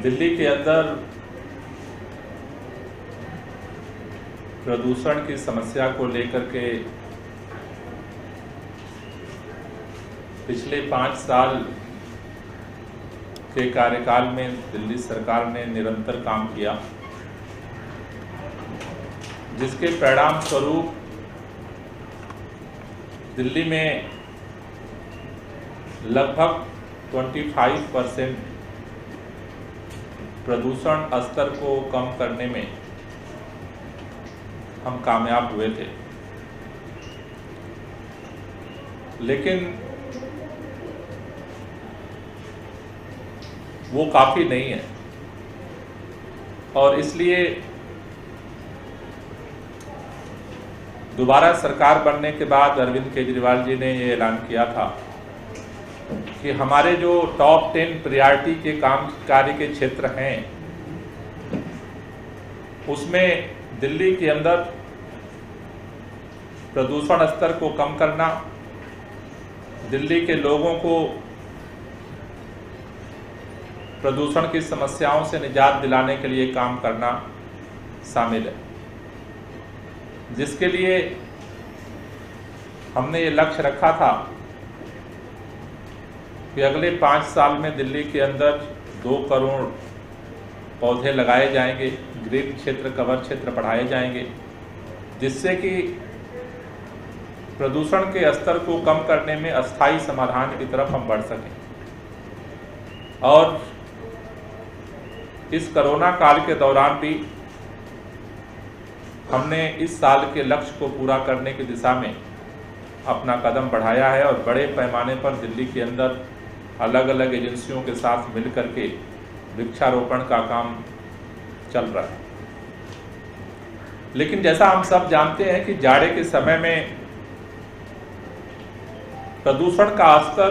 दिल्ली के अंदर प्रदूषण की समस्या को लेकर के पिछले 5 साल के कार्यकाल में दिल्ली सरकार ने निरंतर काम किया, जिसके परिणाम स्वरूप दिल्ली में लगभग 25% प्रदूषण स्तर को कम करने में हम कामयाब हुए थे। लेकिन वो काफ़ी नहीं है और इसलिए दोबारा सरकार बनने के बाद अरविंद केजरीवाल जी ने ये ऐलान किया था कि हमारे जो टॉप 10 प्रायोरिटी के काम कार्य के क्षेत्र हैं, उसमें दिल्ली के अंदर प्रदूषण स्तर को कम करना, दिल्ली के लोगों को प्रदूषण की समस्याओं से निजात दिलाने के लिए काम करना शामिल है, जिसके लिए हमने ये लक्ष्य रखा था कि अगले 5 साल में दिल्ली के अंदर 2 करोड़ पौधे लगाए जाएंगे, ग्रीन क्षेत्र, कवर क्षेत्र बढ़ाए जाएंगे, जिससे कि प्रदूषण के स्तर को कम करने में अस्थायी समाधान की तरफ हम बढ़ सकें। और इस कोरोना काल के दौरान भी हमने इस साल के लक्ष्य को पूरा करने की दिशा में अपना कदम बढ़ाया है और बड़े पैमाने पर दिल्ली के अंदर अलग अलग एजेंसियों के साथ मिलकर के वृक्षारोपण का काम चल रहा है। लेकिन जैसा हम सब जानते हैं कि जाड़े के समय में प्रदूषण का स्तर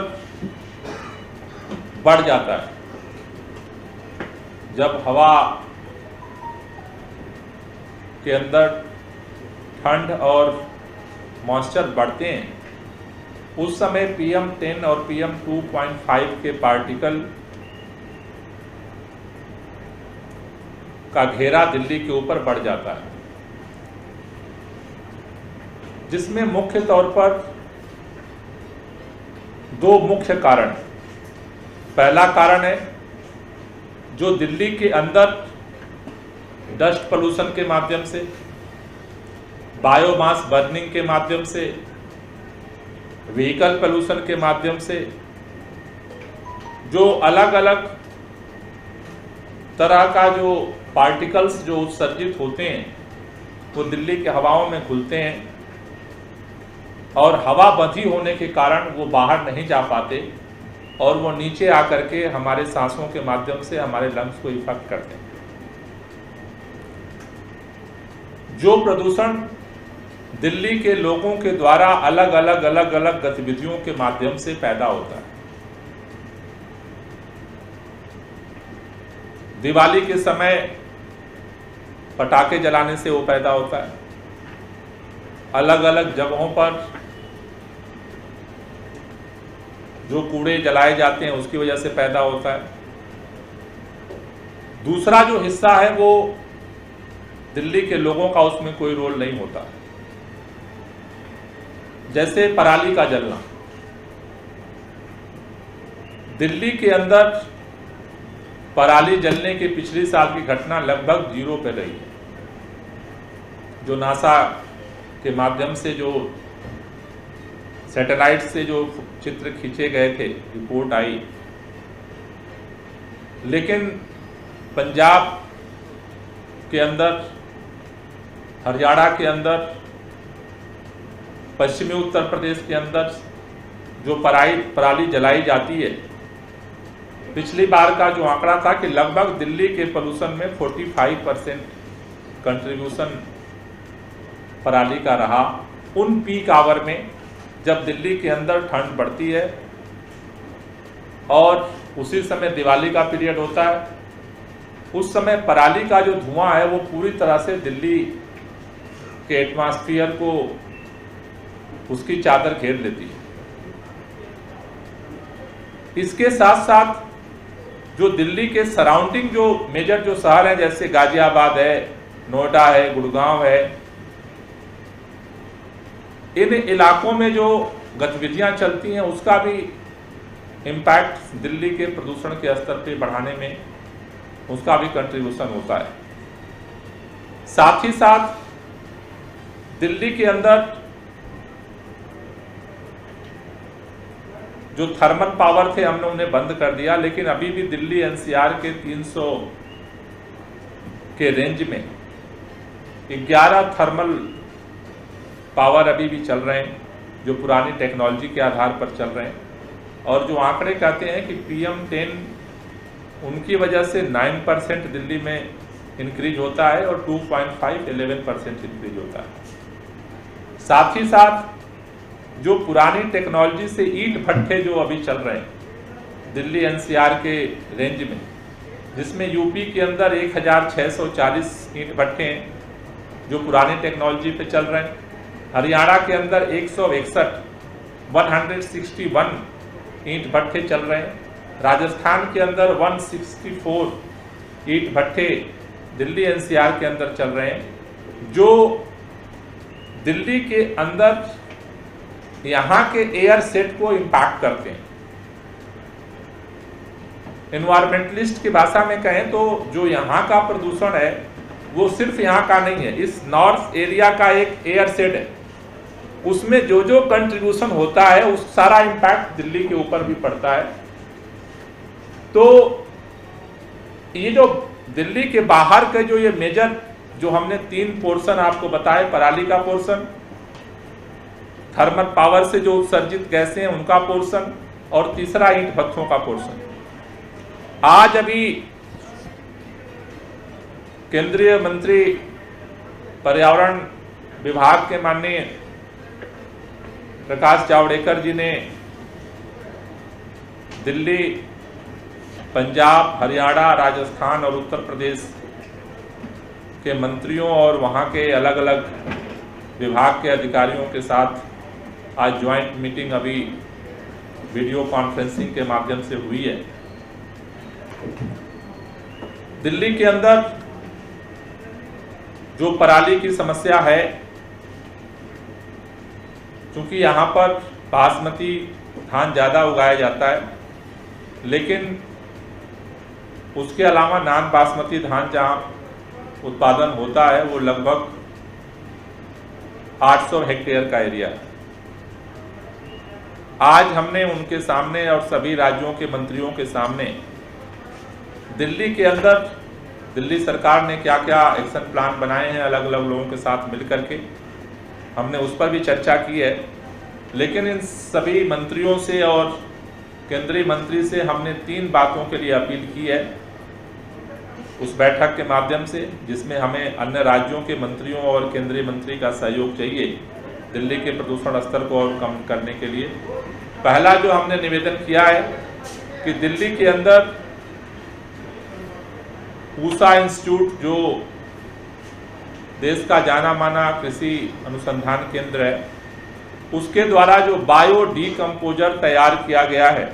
बढ़ जाता है। जब हवा के अंदर ठंड और मॉइस्चर बढ़ते हैं, उस समय PM10 और PM2.5 के पार्टिकल का घेरा दिल्ली के ऊपर बढ़ जाता है, जिसमें मुख्य तौर पर 2 मुख्य कारण। पहला कारण है जो दिल्ली के अंदर डस्ट पोल्यूशन के माध्यम से, बायोमास बर्निंग के माध्यम से, व्हीकल पोल्यूशन के माध्यम से जो अलग अलग तरह का जो पार्टिकल्स जो उत्सर्जित होते हैं वो दिल्ली के हवाओं में घुलते हैं और हवा बंधी होने के कारण वो बाहर नहीं जा पाते और वो नीचे आकर के हमारे सांसों के माध्यम से हमारे लंग्स को इफेक्ट करते हैं। जो प्रदूषण दिल्ली के लोगों के द्वारा अलग अलग गतिविधियों के माध्यम से पैदा होता है। दिवाली के समय पटाखे जलाने से वो पैदा होता है, अलग अलग जगहों पर जो कूड़े जलाए जाते हैं उसकी वजह से पैदा होता है। दूसरा जो हिस्सा है वो दिल्ली के लोगों का, उसमें कोई रोल नहीं होता। जैसे पराली का जलना, दिल्ली के अंदर पराली जलने के पिछले साल की घटना लगभग 0 पे रही है। जो नासा के माध्यम से जो सैटेलाइट से जो चित्र खींचे गए थे, रिपोर्ट आई, लेकिन पंजाब के अंदर, हरियाणा के अंदर, पश्चिमी उत्तर प्रदेश के अंदर जो पराली जलाई जाती है, पिछली बार का जो आंकड़ा था कि लगभग दिल्ली के पोल्यूशन में 45% कंट्रीब्यूशन पराली का रहा। उन पीक आवर में जब दिल्ली के अंदर ठंड बढ़ती है और उसी समय दिवाली का पीरियड होता है, उस समय पराली का जो धुआं है वो पूरी तरह से दिल्ली के एटमॉस्फेयर को, उसकी चादर घेर लेती है। इसके साथ साथ जो दिल्ली के सराउंडिंग जो मेजर जो शहर हैं, जैसे गाजियाबाद है, नोएडा है, गुड़गांव है, इन इलाकों में जो गतिविधियां चलती हैं उसका भी इम्पैक्ट दिल्ली के प्रदूषण के स्तर पे बढ़ाने में उसका भी कंट्रीब्यूशन होता है। साथ ही साथ दिल्ली के अंदर जो थर्मल पावर थे हमने उन्हें बंद कर दिया, लेकिन अभी भी दिल्ली एनसीआर के 300 के रेंज में 11 थर्मल पावर अभी भी चल रहे हैं, जो पुरानी टेक्नोलॉजी के आधार पर चल रहे हैं। और जो आंकड़े कहते हैं कि PM10 उनकी वजह से 9% दिल्ली में इंक्रीज होता है और 2.5 11% इंक्रीज होता है। साथ ही साथ जो पुरानी टेक्नोलॉजी से ईंट भट्ठे जो अभी चल रहे हैं दिल्ली एनसीआर के रेंज में, जिसमें यूपी के अंदर 1640 ईंट भट्ठे हैं जो पुरानी टेक्नोलॉजी पे चल रहे हैं, हरियाणा के अंदर 161 ईंट भट्ठे चल रहे हैं, राजस्थान के अंदर 164 ईंट भट्ठे दिल्ली एनसीआर के अंदर चल रहे हैं, जो दिल्ली के अंदर यहाँ के एयर सेट को इम्पैक्ट करते हैं। एनवायरमेंटलिस्ट की भाषा में कहें तो जो यहाँ का प्रदूषण है वो सिर्फ यहाँ का नहीं है, इस नॉर्थ एरिया का एक एयर सेट है, उसमें जो जो कंट्रीब्यूशन होता है उस सारा इम्पैक्ट दिल्ली के ऊपर भी पड़ता है। तो ये जो दिल्ली के बाहर के जो ये मेजर जो हमने 3 पोर्शन आपको बताए, पराली का पोर्शन, थर्मल पावर से जो उत्सर्जित गैसें हैं उनका पोर्शन, और तीसरा ईंट भट्ठों का पोर्शन। आज अभी केंद्रीय मंत्री पर्यावरण विभाग के माननीय प्रकाश जावड़ेकर जी ने दिल्ली, पंजाब, हरियाणा, राजस्थान और उत्तर प्रदेश के मंत्रियों और वहाँ के अलग अलग विभाग के अधिकारियों के साथ आज ज्वाइंट मीटिंग अभी वीडियो कॉन्फ्रेंसिंग के माध्यम से हुई है। दिल्ली के अंदर जो पराली की समस्या है, क्योंकि यहाँ पर बासमती धान ज़्यादा उगाया जाता है, लेकिन उसके अलावा नॉन बासमती धान जहाँ उत्पादन होता है वो लगभग 800 हेक्टेयर का एरिया है। आज हमने उनके सामने और सभी राज्यों के मंत्रियों के सामने दिल्ली के अंदर दिल्ली सरकार ने क्या क्या एक्शन प्लान बनाए हैं अलग अलग लोगों के साथ मिलकर के, हमने उस पर भी चर्चा की है। लेकिन इन सभी मंत्रियों से और केंद्रीय मंत्री से हमने 3 बातों के लिए अपील की है उस बैठक के माध्यम से, जिसमें हमें अन्य राज्यों के मंत्रियों और केंद्रीय मंत्री का सहयोग चाहिए दिल्ली के प्रदूषण स्तर को और कम करने के लिए। पहला जो हमने निवेदन किया है कि दिल्ली के अंदर पूसा इंस्टीट्यूट, जो देश का जाना माना कृषि अनुसंधान केंद्र है, उसके द्वारा जो बायो डीकम्पोजर तैयार किया गया है,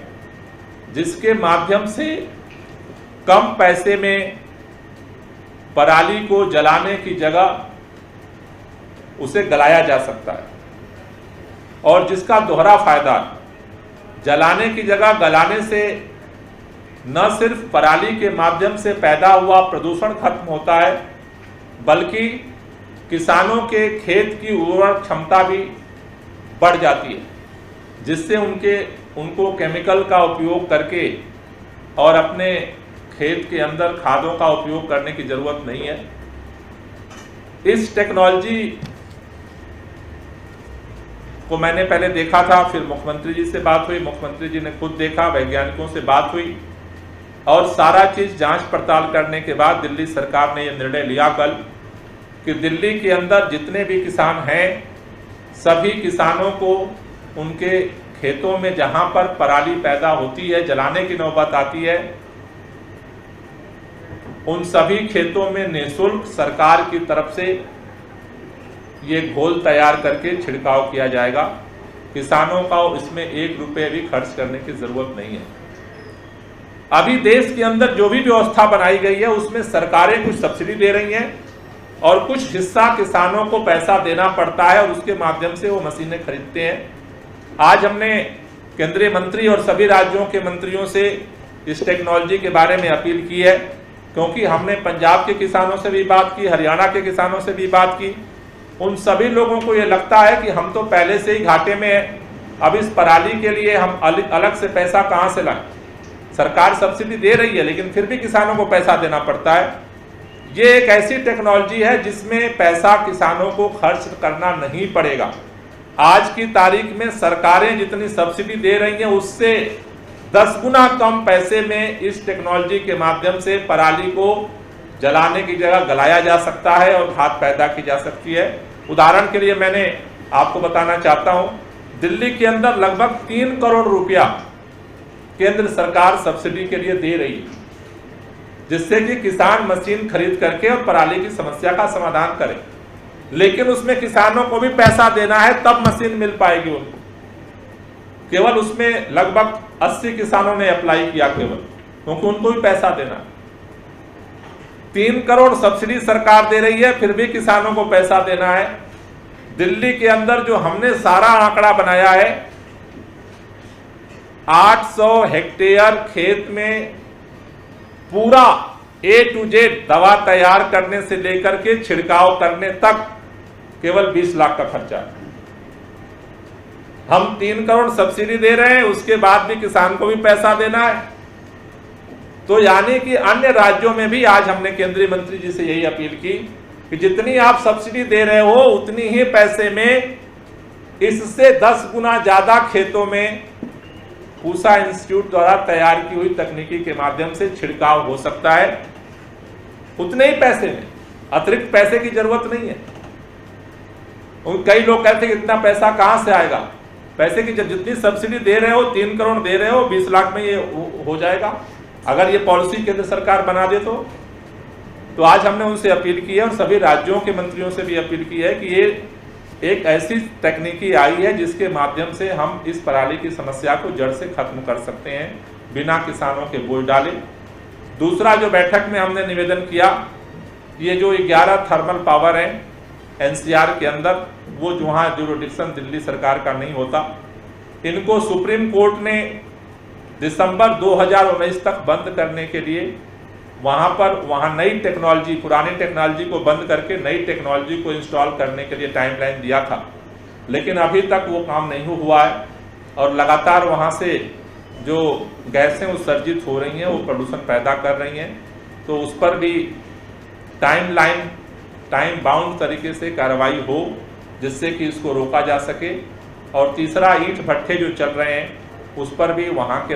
जिसके माध्यम से कम पैसे में पराली को जलाने की जगह उसे गलाया जा सकता है, और जिसका दोहरा फायदा, जलाने की जगह गलाने से न सिर्फ पराली के माध्यम से पैदा हुआ प्रदूषण खत्म होता है, बल्कि किसानों के खेत की उर्वरक क्षमता भी बढ़ जाती है, जिससे उनको केमिकल का उपयोग करके और अपने खेत के अंदर खादों का उपयोग करने की जरूरत नहीं है। इस टेक्नोलॉजी को मैंने पहले देखा था, फिर मुख्यमंत्री जी से बात हुई, मुख्यमंत्री जी ने खुद देखा, वैज्ञानिकों से बात हुई, और सारा चीज जांच पड़ताल करने के बाद दिल्ली सरकार ने यह निर्णय लिया कल कि दिल्ली के अंदर जितने भी किसान हैं, सभी किसानों को उनके खेतों में जहां पर पराली पैदा होती है, जलाने की नौबत आती है, उन सभी खेतों में निःशुल्क सरकार की तरफ से ये घोल तैयार करके छिड़काव किया जाएगा। किसानों का इसमें 1 रुपये भी खर्च करने की जरूरत नहीं है। अभी देश के अंदर जो भी व्यवस्था बनाई गई है उसमें सरकारें कुछ सब्सिडी दे रही हैं और कुछ हिस्सा किसानों को पैसा देना पड़ता है और उसके माध्यम से वो मशीनें खरीदते हैं। आज हमने केंद्रीय मंत्री और सभी राज्यों के मंत्रियों से इस टेक्नोलॉजी के बारे में अपील की है, क्योंकि हमने पंजाब के किसानों से भी बात की, हरियाणा के किसानों से भी बात की। उन सभी लोगों को ये लगता है कि हम तो पहले से ही घाटे में हैं, अब इस पराली के लिए हम अलग से पैसा कहाँ से लाएं। सरकार सब्सिडी दे रही है लेकिन फिर भी किसानों को पैसा देना पड़ता है। ये एक ऐसी टेक्नोलॉजी है जिसमें पैसा किसानों को खर्च करना नहीं पड़ेगा। आज की तारीख में सरकारें जितनी सब्सिडी दे रही हैं उससे 10 गुना कम पैसे में इस टेक्नोलॉजी के माध्यम से पराली को जलाने की जगह गलाया जा सकता है और खाद पैदा की जा सकती है। उदाहरण के लिए मैंने आपको बताना चाहता हूं, दिल्ली के अंदर लगभग 3 करोड़ रुपया केंद्र सरकार सब्सिडी के लिए दे रही है, जिससे कि किसान मशीन खरीद करके और पराली की समस्या का समाधान करें। लेकिन उसमें किसानों को भी पैसा देना है तब मशीन मिल पाएगी उनको। केवल उसमें लगभग 80 किसानों ने अप्लाई किया केवल, क्योंकि उनको भी पैसा देना है। 3 करोड़ सब्सिडी सरकार दे रही है फिर भी किसानों को पैसा देना है। दिल्ली के अंदर जो हमने सारा आंकड़ा बनाया है, 800 हेक्टेयर खेत में पूरा A to Z दवा तैयार करने से लेकर के छिड़काव करने तक केवल 20 लाख का खर्चा है। हम 3 करोड़ सब्सिडी दे रहे हैं, उसके बाद भी किसान को भी पैसा देना है। तो यानी कि अन्य राज्यों में भी आज हमने केंद्रीय मंत्री जी से यही अपील की कि जितनी आप सब्सिडी दे रहे हो उतनी ही पैसे में इससे 10 गुना ज्यादा खेतों में पूसा इंस्टीट्यूट द्वारा तैयार की हुई तकनीकी के माध्यम से छिड़काव हो सकता है। उतने ही पैसे में, अतिरिक्त पैसे की जरूरत नहीं है। कई लोग कहते हैं कि इतना पैसा कहां से आएगा। पैसे की जितनी सब्सिडी दे रहे हो, 3 करोड़ दे रहे हो, 20 लाख में ये हो जाएगा अगर ये पॉलिसी केंद्र सरकार बना दे तो आज हमने उनसे अपील की है और सभी राज्यों के मंत्रियों से भी अपील की है कि ये एक ऐसी तकनीकी आई है जिसके माध्यम से हम इस पराली की समस्या को जड़ से खत्म कर सकते हैं बिना किसानों के बोझ डाले। दूसरा जो बैठक में हमने निवेदन किया, ये जो 11 थर्मल पावर है एनसीआर के अंदर, वो जहाँ ज्यूरिडिक्शन दिल्ली सरकार का नहीं होता, इनको सुप्रीम कोर्ट ने दिसंबर 2019 तक बंद करने के लिए वहाँ नई टेक्नोलॉजी, पुरानी टेक्नोलॉजी को बंद करके नई टेक्नोलॉजी को इंस्टॉल करने के लिए टाइमलाइन दिया था। लेकिन अभी तक वो काम नहीं हुआ है और लगातार वहाँ से जो गैसें उत्सर्जित हो रही हैं वो प्रदूषण पैदा कर रही हैं। तो उस पर भी टाइम बाउंड तरीके से कार्रवाई हो जिससे कि इसको रोका जा सके। और तीसरा, ईंट भट्ठे जो चल रहे हैं उस पर भी वहाँ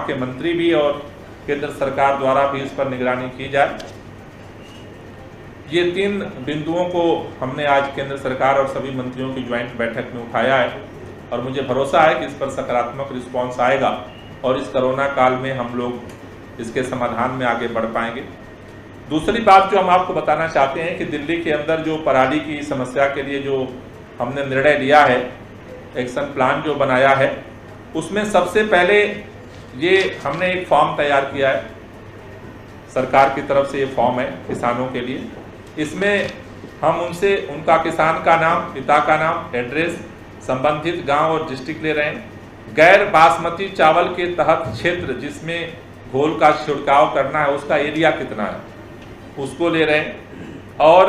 के मंत्री भी और केंद्र सरकार द्वारा भी इस पर निगरानी की जाए। ये 3 बिंदुओं को हमने आज केंद्र सरकार और सभी मंत्रियों की ज्वाइंट बैठक में उठाया है और मुझे भरोसा है कि इस पर सकारात्मक रिस्पांस आएगा और इस कोरोना काल में हम लोग इसके समाधान में आगे बढ़ पाएंगे। दूसरी बात जो हम आपको बताना चाहते हैं कि दिल्ली के अंदर जो पराली की समस्या के लिए जो हमने निर्णय लिया है, एक्शन प्लान जो बनाया है, उसमें सबसे पहले ये हमने एक फॉर्म तैयार किया है। सरकार की तरफ से ये फॉर्म है किसानों के लिए। इसमें हम उनसे उनका किसान का नाम, पिता का नाम, एड्रेस, संबंधित गांव और डिस्ट्रिक्ट ले रहे हैं। गैर बासमती चावल के तहत क्षेत्र जिसमें घोल का छिड़काव करना है उसका एरिया कितना है उसको ले रहे हैं और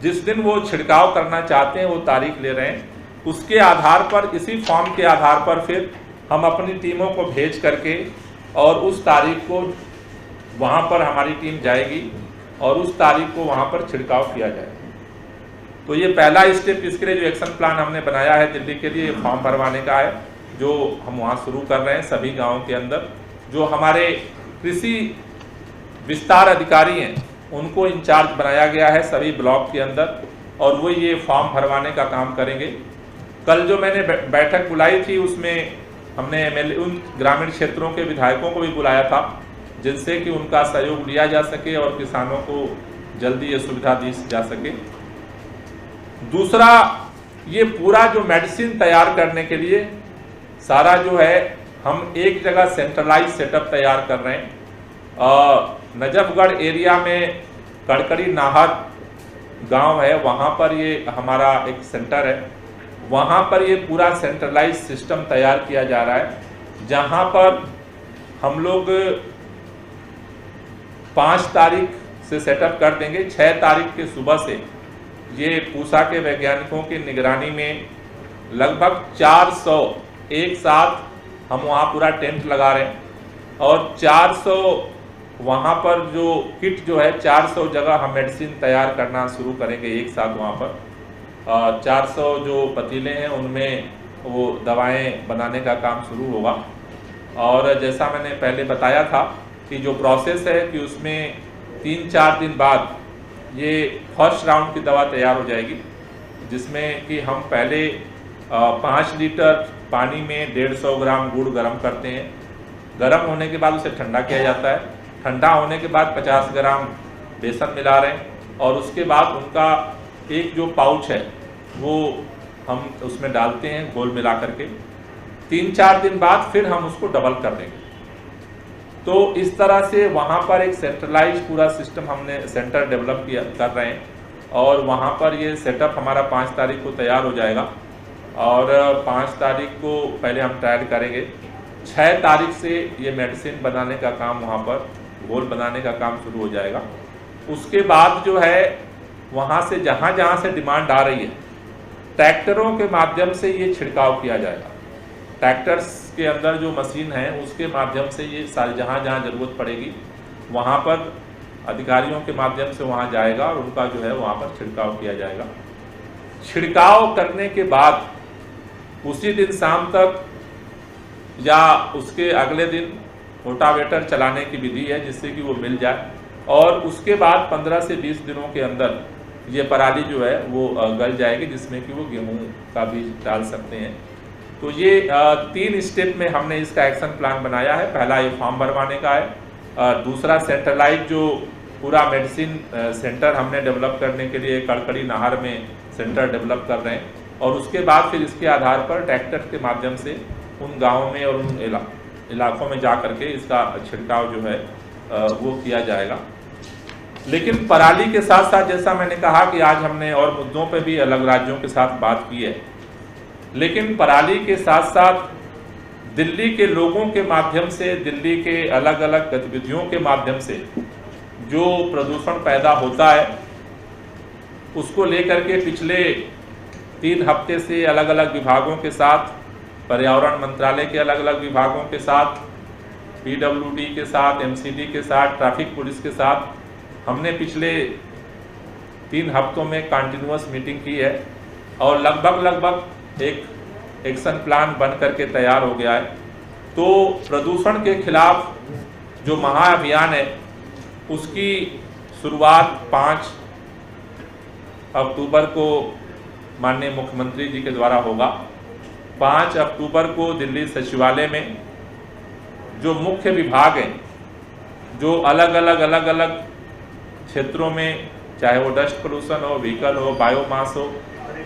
जिस दिन वो छिड़काव करना चाहते हैं वो तारीख ले रहे हैं। उसके आधार पर, इसी फॉर्म के आधार पर फिर हम अपनी टीमों को भेज करके और उस तारीख को वहाँ पर हमारी टीम जाएगी और उस तारीख को वहाँ पर छिड़काव किया जाएगा। तो ये पहला स्टेप, इसके लिए जो एक्शन प्लान हमने बनाया है दिल्ली के लिए, फॉर्म भरवाने का है जो हम वहाँ शुरू कर रहे हैं सभी गाँवों के अंदर। जो हमारे कृषि विस्तार अधिकारी हैं उनको इंचार्ज बनाया गया है सभी ब्लॉक के अंदर और वो ये फॉर्म भरवाने का काम करेंगे। कल जो मैंने बैठक बुलाई थी उसमें हमने उन ग्रामीण क्षेत्रों के विधायकों को भी बुलाया था जिनसे कि उनका सहयोग लिया जा सके और किसानों को जल्दी ये सुविधा दी जा सके। दूसरा, ये पूरा जो मेडिसिन तैयार करने के लिए सारा जो है हम एक जगह सेंट्रलाइज सेटअप तैयार कर रहे हैं। नजफगढ़ एरिया में कड़कड़ी नाहर गांव है, वहां पर ये हमारा एक सेंटर है। वहां पर ये पूरा सेंट्रलाइज सिस्टम तैयार किया जा रहा है, जहां पर हम लोग 5 तारीख से सेटअप कर देंगे। 6 तारीख के सुबह से ये पूसा के वैज्ञानिकों की निगरानी में लगभग 400 एक साथ हम वहाँ पूरा टेंट लगा रहे हैं, और 400 वहाँ पर जो किट जो है 400 जगह हम मेडिसिन तैयार करना शुरू करेंगे एक साथ वहाँ पर। 400 जो पतीले हैं उनमें वो दवाएं बनाने का काम शुरू होगा। और जैसा मैंने पहले बताया था कि जो प्रोसेस है कि उसमें 3-4 दिन बाद ये फर्स्ट राउंड की दवा तैयार हो जाएगी, जिसमें कि हम पहले 5 लीटर पानी में 150 ग्राम गुड़ गर्म करते हैं। गर्म होने के बाद उसे ठंडा किया जाता है। ठंडा होने के बाद 50 ग्राम बेसन मिला रहे हैं, और उसके बाद उनका एक जो पाउच है वो हम उसमें डालते हैं घोल मिला करके। 3-4 दिन बाद फिर हम उसको डबल कर देंगे। तो इस तरह से वहाँ पर एक सेंट्रलाइज पूरा सिस्टम हमने सेंटर डेवलप किया कर रहे हैं, और वहाँ पर ये सेटअप हमारा 5 तारीख को तैयार हो जाएगा। और 5 तारीख को पहले हम ट्रायल करेंगे। 6 तारीख से ये मेडिसिन बनाने का काम, वहाँ पर घोल बनाने का काम शुरू हो जाएगा। उसके बाद जो है वहाँ से जहाँ जहाँ से डिमांड आ रही है, ट्रैक्टरों के माध्यम से ये छिड़काव किया जाएगा। ट्रैक्टर्स के अंदर जो मशीन है उसके माध्यम से ये सारी जहाँ जहाँ ज़रूरत पड़ेगी वहाँ पर अधिकारियों के माध्यम से वहाँ जाएगा, और उनका जो है वहाँ पर छिड़काव किया जाएगा। छिड़काव करने के बाद उसी दिन शाम तक या उसके अगले दिन रोटावेटर चलाने की विधि है, जिससे कि वो मिल जाए, और उसके बाद 15 से 20 दिनों के अंदर ये पराली जो है वो गल जाएगी, जिसमें कि वो गेहूं का बीज डाल सकते हैं। तो ये 3 स्टेप में हमने इसका एक्शन प्लान बनाया है। पहला ये फॉर्म भरवाने का है, दूसरा सेंट्रलाइज जो पूरा मेडिसिन सेंटर हमने डेवलप करने के लिए कड़कड़ी नाहर में सेंटर डेवलप कर रहे हैं, और उसके बाद फिर इसके आधार पर ट्रैक्टर के माध्यम से उन गाँवों में और उन इलाकों में जा करके इसका छिड़काव जो है वो किया जाएगा। लेकिन पराली के साथ साथ जैसा मैंने कहा कि आज हमने और मुद्दों पे भी अलग राज्यों के साथ बात की है, लेकिन पराली के साथ साथ दिल्ली के लोगों के माध्यम से, दिल्ली के अलग अलग गतिविधियों के माध्यम से जो प्रदूषण पैदा होता है, उसको लेकर के पिछले 3 हफ्ते से अलग अलग विभागों के साथ, पर्यावरण मंत्रालय के अलग अलग विभागों के साथ, PWD के साथ, MCD के साथ, ट्रैफिक पुलिस के साथ हमने पिछले 3 हफ्तों में कंटिन्यूअस मीटिंग की है, और लगभग एक एक्शन प्लान बन करके तैयार हो गया है। तो प्रदूषण के खिलाफ जो महाअभियान है उसकी शुरुआत 5 अक्टूबर को माननीय मुख्यमंत्री जी के द्वारा होगा। 5 अक्टूबर को दिल्ली सचिवालय में जो मुख्य विभाग हैं, जो अलग अलग क्षेत्रों में, चाहे वो डस्ट पोल्यूशन हो, व्हीकल हो, बायोमास हो,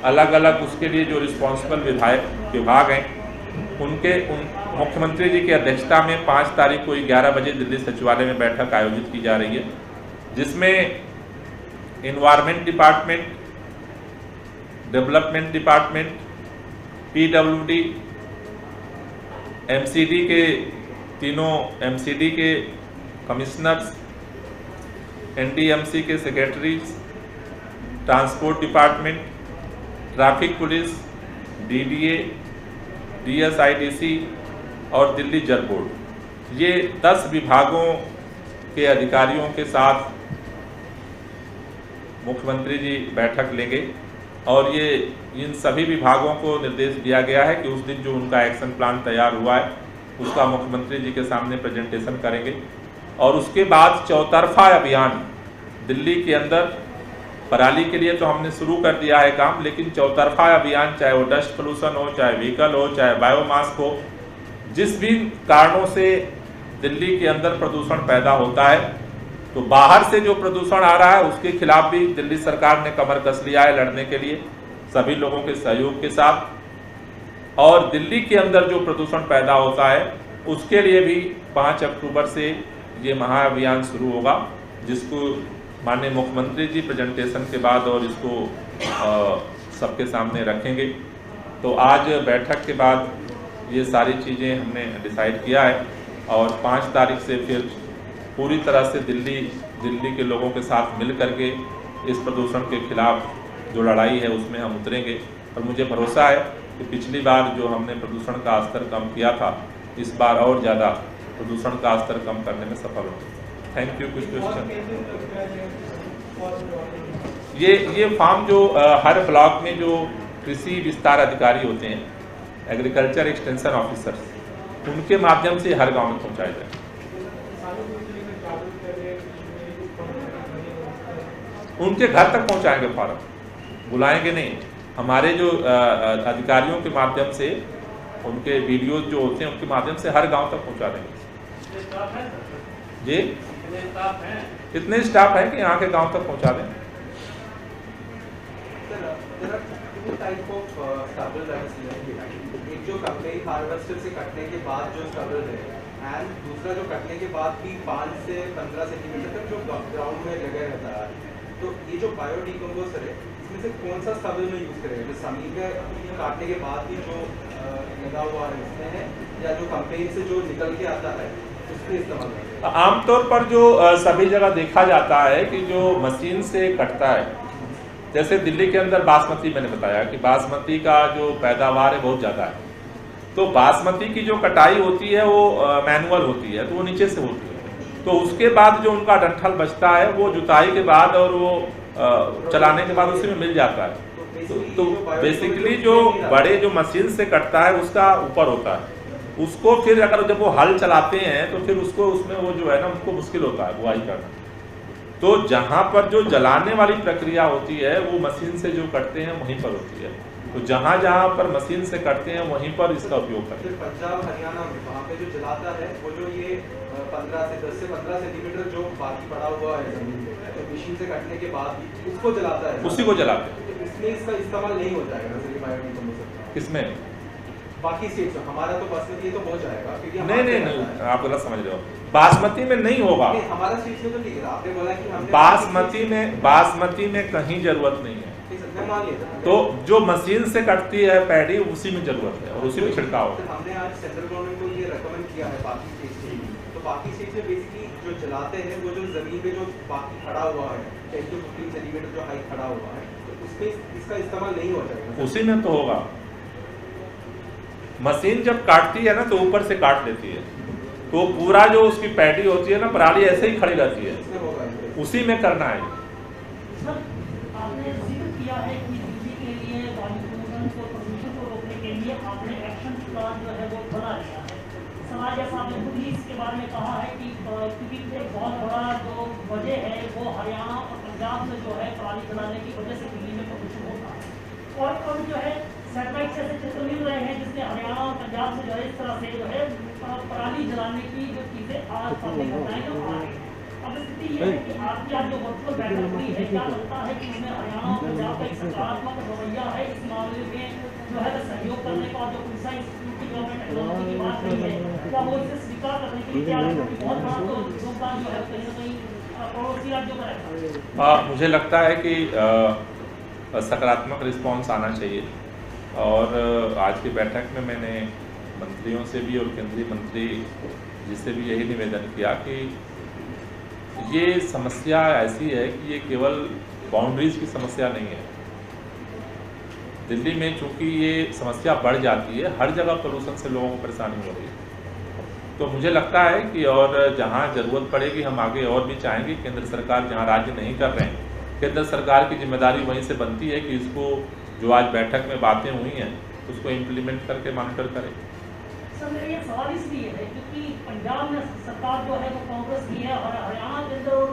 अलग अलग उसके लिए जो रिस्पॉन्सिबल विभाग हैं, मुख्यमंत्री जी की अध्यक्षता में 5 तारीख को 11 बजे दिल्ली सचिवालय में बैठक आयोजित की जा रही है, जिसमें environment department, development department, PWD, MCD के तीनों MCD के कमिश्नर्स, NDMC के secretaries, transport department, traffic police, DDA, DSIDC और दिल्ली जल बोर्ड, ये 10 विभागों के अधिकारियों के साथ मुख्यमंत्री जी बैठक लेंगे, और ये इन सभी विभागों को निर्देश दिया गया है कि उस दिन जो उनका एक्शन प्लान तैयार हुआ है उसका मुख्यमंत्री जी के सामने प्रेजेंटेशन करेंगे। और उसके बाद चौतरफा अभियान दिल्ली के अंदर, पराली के लिए तो हमने शुरू कर दिया है काम, लेकिन चौतरफा अभियान, चाहे वो डस्ट पोल्यूशन हो, चाहे व्हीकल हो, चाहे बायोमास हो, जिस भी कारणों से दिल्ली के अंदर प्रदूषण पैदा होता है, तो बाहर से जो प्रदूषण आ रहा है उसके खिलाफ भी दिल्ली सरकार ने कमर कस लिया है लड़ने के लिए, सभी लोगों के सहयोग के साथ। और दिल्ली के अंदर जो प्रदूषण पैदा होता है उसके लिए भी 5 अक्टूबर से ये महाअभियान शुरू होगा, जिसको माननीय मुख्यमंत्री जी प्रेजेंटेशन के बाद और इसको सबके सामने रखेंगे। तो आज बैठक के बाद ये सारी चीज़ें हमने डिसाइड किया है और 5 तारीख से फिर पूरी तरह से दिल्ली के लोगों के साथ मिल करके इस प्रदूषण के खिलाफ जो लड़ाई है उसमें हम उतरेंगे। और मुझे भरोसा है कि पिछली बार जो हमने प्रदूषण का स्तर कम किया था, इस बार और ज़्यादा प्रदूषण का स्तर कम करने में सफल होंगे। Thank you. कुछ क्वेश्चन? ये फार्म जो हर ब्लॉक में जो कृषि विस्तार अधिकारी होते हैं, एग्रीकल्चर एक्सटेंशन ऑफिसर्स, उनके माध्यम से हर गांव में पहुंचाया जाए। उनके घर तक पहुंचाएंगे फार्म, बुलाएंगे नहीं। हमारे जो अधिकारियों के माध्यम से, उनके वीडियोज जो होते हैं उनके माध्यम से हर गांव तक पहुंचा देंगे। जी, इतने स्टाफ है कि यहाँ के गांव तक पहुंचा दें। एक जो कंपेन हार्वेस्टर से कटने के बाद जो स्टबल है, एंड दूसरा जो कटने के बाद भी 5 से 15 सेंटीमीटर तक जो ग्राउंड में लगा रहता है, तो ये जो बायोडिकम्पोजर है, इसमें से कौन सा स्टबल में यूज करेंगे? जो जमीन में काटने के बाद भी जो लगा हुआ है उसमें है, या जो कंपेन से जो निकल के आता है उसमें इस्तेमाल करेंगे? आमतौर पर जो सभी जगह देखा जाता है कि जो मशीन से कटता है, जैसे दिल्ली के अंदर बासमती, मैंने बताया कि बासमती का जो पैदावार है बहुत ज़्यादा है, तो बासमती की जो कटाई होती है वो मैनुअल होती है, तो वो नीचे से होती है। तो उसके बाद जो उनका डंठल बचता है वो जुताई के बाद और वो चलाने के बाद उसी में मिल जाता है। तो बेसिकली जो बड़े जो मशीन से कटता है उसका ऊपर होता है, उसको फिर अगर जब वो हल चलाते हैं तो फिर उसको उसमें वो जो है ना उनको मुश्किल होता है बुआई करना। तो जहाँ पर जो जलाने वाली प्रक्रिया होती है वो मशीन से जो कटते हैं वहीं पर होती है। तो जहाँ जहाँ पर मशीन से कटते हैं वहीं पर इसका उपयोग करते हैं। पंजाब हरियाणा में वहाँ पे जो जलाता है वो जो ये 10 से 15 सेंटीमीटर जो बाकी पड़ा हुआ है जमीन पे, तो मशीन से कटने के बाद उसको जलाता है, उसी को जलाते हैं। तो इसमें इसका इस्तेमाल नहीं हो जाएगा? किसमें? बाकी स्टेट में। हमारा तो बासमती तो हो जाएगा, क्योंकि नहीं, आप गलत समझ रहे हो। बासमती में नहीं होगा। हमारा स्टेट में तो ठीक है, आपने बोला कि हमने बासमती में कहीं जरूरत नहीं है। तो जो मशीन से कटती है पैडी उसी में जरूरत है और उसी में छिड़काव। हमने आज सेंट्रल गवर्नमेंट को ये रेकमेंड किया है बाकी स्टेट से, तो बाकी स्टेट में बेसिकली जो जलाते हैं वो जो जमीन पे जो बाकी खड़ा हुआ है 10 to 15 सेंटीमीटर जो हाइट खड़ा हुआ है, तो उसमें इसका इस्तेमाल नहीं हो जाएगा? उसी में तो होगा। मशीन जब काटती है ना तो ऊपर से काट लेती है, तो पूरा जो उसकी पैडी होती है ना पराली ऐसे ही खड़ी रहती है, उसी में करना है। आपने जिक्र किया है कि दिल्ली के लिए वायु प्रदूषण को रोकने के लिए आपने एक्शन प्लान जो है वो बना लिया है। सवाल जैसा आपने खुद ही इसके बारे में कहा है कि क्योंकि एक बहुत बड़ा जो वजह है वो हरियाणा और पंजाब में जो है पराली जलाने की वजह से दिल्ली में प्रदूषण होता है, और अब जो है सैटेलाइट से चित्र मिल रहे हैं जिसमें हरियाणा और पंजाब से जो है इस तरह से जो है पराली जलाने की जो चीज़ें आज सामने घटनाएं जो आ रही हैं। अब स्थिति ये है कि आपकी आज जो वर्चुअल बैठक हुई है, क्या लगता है कि उसमें हरियाणा और पंजाब का एक सकारात्मक रवैया है इस मामले में जो है सहयोग करने का? जो कृषि इंस्टीट्यूट की जो टेक्नोलॉजी की बात हुई है, क्या वो इसे स्वीकार करने के लिए तैयार है? बहुत बड़ा तो योगदान जो है कहीं ना कहीं पड़ोसी राज्यों का रहता है। मुझे लगता है कि सकारात्मक रिस्पॉन्स आना चाहिए, और आज की बैठक में मैंने मंत्रियों से भी और केंद्रीय मंत्री जी से भी यही निवेदन किया कि ये समस्या ऐसी है कि ये केवल बाउंड्रीज की समस्या नहीं है। दिल्ली में चूंकि ये समस्या बढ़ जाती है, हर जगह प्रदूषण से लोगों को परेशानी हो रही है। तो मुझे लगता है कि और जहाँ ज़रूरत पड़ेगी हम आगे और भी चाहेंगे। केंद्र सरकार जहाँ राज्य नहीं कर रहे हैं, केंद्र सरकार की जिम्मेदारी वहीं से बनती है कि इसको जो आज बैठक में बातें हुई हैं उसको इम्प्लीमेंट करके मॉनिटर करें। सर मेरा ये सवाल इसलिए है क्योंकि पंजाब में सरकार जो है वो कांग्रेस की है, और हरियाणा के अंदर और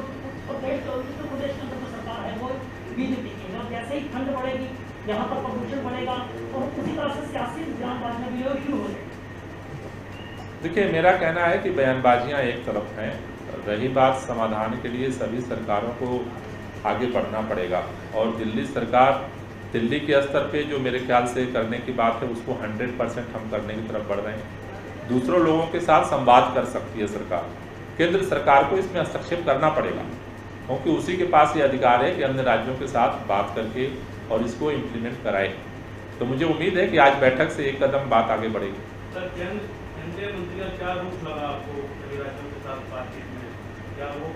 उत्तर प्रदेश के अंदर जो सरकार है वो बीजेपी की है। और जैसे ही ठंड बढ़ेगी यहाँ पर प्रदूषण बढ़ेगा और उसी तरह से सियासी बयानबाजियाँ भी शुरू हो जाएगी। देखिए, मेरा कहना है कि बयानबाजियाँ एक तरफ हैं, रही बात समाधान के लिए सभी सरकारों को आगे बढ़ना पड़ेगा। और दिल्ली सरकार, दिल्ली के स्तर पे जो मेरे ख्याल से करने की बात है उसको 100% हम करने की तरफ बढ़ रहे हैं। दूसरों लोगों के साथ संवाद कर सकती है सरकार। केंद्र सरकार को इसमें हस्तक्षेप करना पड़ेगा, क्योंकि उसी के पास ये अधिकार है कि अन्य राज्यों के साथ बात करके और इसको इम्प्लीमेंट कराए। तो मुझे उम्मीद है कि आज बैठक से एक कदम बात आगे बढ़ेगी। सर, केंद्रीय मंत्री का क्या रूप लगा आपको सभी राज्यों के साथ बातचीत में? क्या वो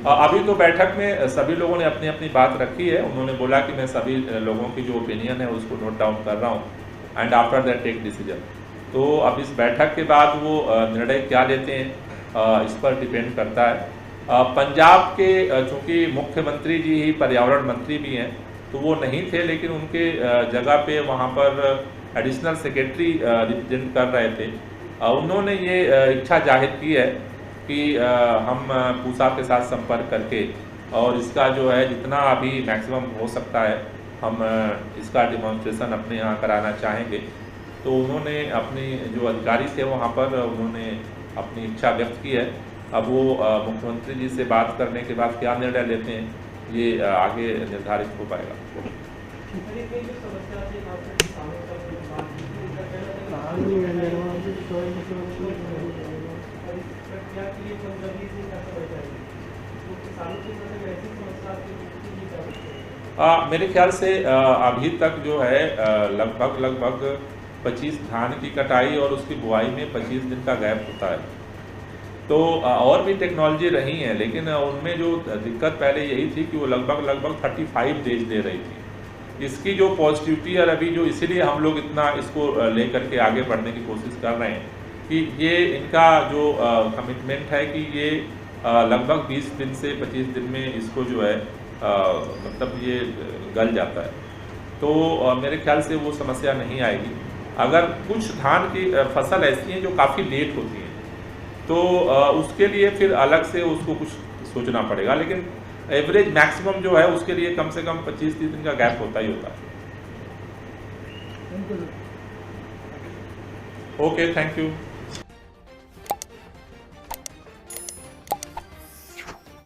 अभी तो बैठक में सभी लोगों ने अपनी अपनी बात रखी है। उन्होंने बोला कि मैं सभी लोगों की जो ओपिनियन है उसको नोट डाउन कर रहा हूँ and after that take decision. तो अब इस बैठक के बाद वो निर्णय क्या लेते हैं इस पर डिपेंड करता है। पंजाब के चूँकि मुख्यमंत्री जी ही पर्यावरण मंत्री भी हैं, तो वो नहीं थे, लेकिन उनके जगह पे वहाँ पर एडिशनल सेक्रेटरी रिप्रेजेंट कर रहे थे। उन्होंने ये इच्छा जाहिर की है कि हम पूसा के साथ संपर्क करके और इसका जो है जितना अभी मैक्सिमम हो सकता है हम इसका डिमॉन्स्ट्रेशन अपने यहाँ कराना चाहेंगे। तो उन्होंने अपनी जो अधिकारी थे वहाँ पर उन्होंने अपनी इच्छा व्यक्त की है। अब वो मुख्यमंत्री जी से बात करने के बाद क्या निर्णय लेते हैं ये आगे निर्धारित हो पाएगा। मेरे ख्याल से अभी तक जो है लगभग 25 धान की कटाई और उसकी बुआई में 25 दिन का गैप होता है। तो और भी टेक्नोलॉजी रही हैं, लेकिन उनमें जो दिक्कत पहले यही थी कि वो लगभग 35 डेज दे रही थी। इसकी जो पॉजिटिविटी और अभी जो इसीलिए हम लोग इतना इसको लेकर के आगे बढ़ने की कोशिश कर रहे हैं कि ये इनका जो कमिटमेंट है कि ये लगभग 20 दिन से 25 दिन में इसको जो है मतलब ये गल जाता है। तो मेरे ख्याल से वो समस्या नहीं आएगी। अगर कुछ धान की फसल ऐसी हैं जो काफ़ी लेट होती हैं, तो उसके लिए फिर अलग से उसको कुछ सोचना पड़ेगा, लेकिन एवरेज मैक्सिमम जो है उसके लिए कम से कम 25-30 दिन का गैप होता ही होता है। Okay, thank you.